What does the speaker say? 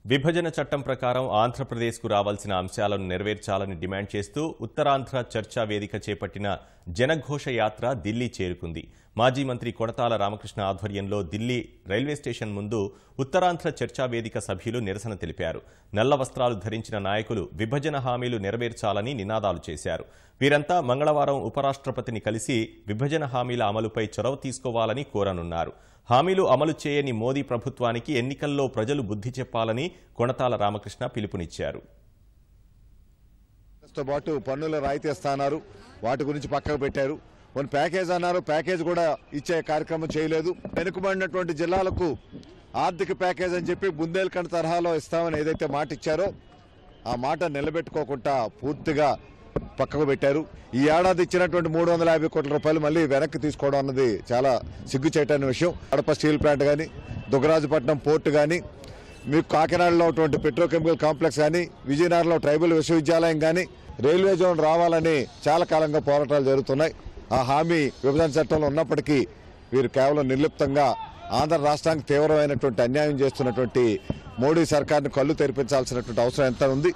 విభజన చట్టం ప్రకారం ఆంధ్రప్రదేశ్కు రావాల్సిన అంశాలను నెరవేర్చాలని డిమాండ్ చేస్తూ ఉత్తరాంధ్ర చర్చా వేదిక చేపట్టిన జనఘోష యాత్ర ఢిల్లీ చేరుకుంది. మాజీ మంత్రి కొణతాల రామకృష్ణ ఆధ్వర్యంలో ఢిల్లీ రైల్వే స్టేషన్ ముందు ఉత్తరాంధ్ర చర్చా వేదిక సభ్యులు నిరసన తెలిపారు. నల్ల వస్త్రాలు ధరించిన నాయకులు విభజన హామీలు నెరవేర్చాలని నినాదాలు చేశారు. వీరంతా మంగళవారం ఉపరాష్ట్రపతిని కలిసి విభజన హామీల అమలుపై చొరవ తీసుకోవాలని కోరనున్నారు. హామీలు అమలు చేయని మోదీ ప్రభుత్వానికి ఎన్నికల్లో ప్రజలు బుద్ధి చెప్పాలని కొణతాల రామకృష్ణ పిలుపునిచ్చారు. పన్నుల రాయితీ ఇస్తున్నారు, వాటి గురించి పక్కకు పెట్టారు. కొన్ని ప్యాకేజ్ అన్నారు, ప్యాకేజ్ కూడా ఇచ్చే కార్యక్రమం చేయలేదు. వెనుకబడినటువంటి జిల్లాలకు ఆర్థిక ప్యాకేజ్ అని చెప్పి బుందేల్ఖండ్ తరహాలో ఇస్తామని ఏదైతే మాట ఇచ్చారో ఆ మాట నిలబెట్టుకోకుండా పూర్తిగా పక్కకు పెట్టారు. ఈ ఏడాది ఇచ్చినటువంటి 350 కోట్ల రూపాయలు మళ్ళీ వెనక్కి తీసుకోవడం అన్నది చాలా సిగ్గుచేటైన విషయం. కడప స్టీల్ ప్లాంట్ కానీ, దుగ్గరాజపట్నం పోర్టు కానీ, మీకు కాకినాడలో ఉన్నటువంటి పెట్రోకెమికల్ కాంప్లెక్స్ కానీ, విజయనగరంలో ట్రైబల్ విశ్వవిద్యాలయం కానీ, రైల్వే జోన్ రావాలని చాలా కాలంగా పోరాటాలు జరుగుతున్నాయి. ఆ హామీ విభజన చట్టంలో ఉన్నప్పటికీ వీరు కేవలం నిర్లిప్తంగా ఆంధ్ర రాష్ట్రానికి తీవ్రమైనటువంటి అన్యాయం చేస్తున్నటువంటి మోడీ సర్కార్ను కళ్ళు తెరిపించాల్సినటువంటి అవసరం ఎంత ఉంది.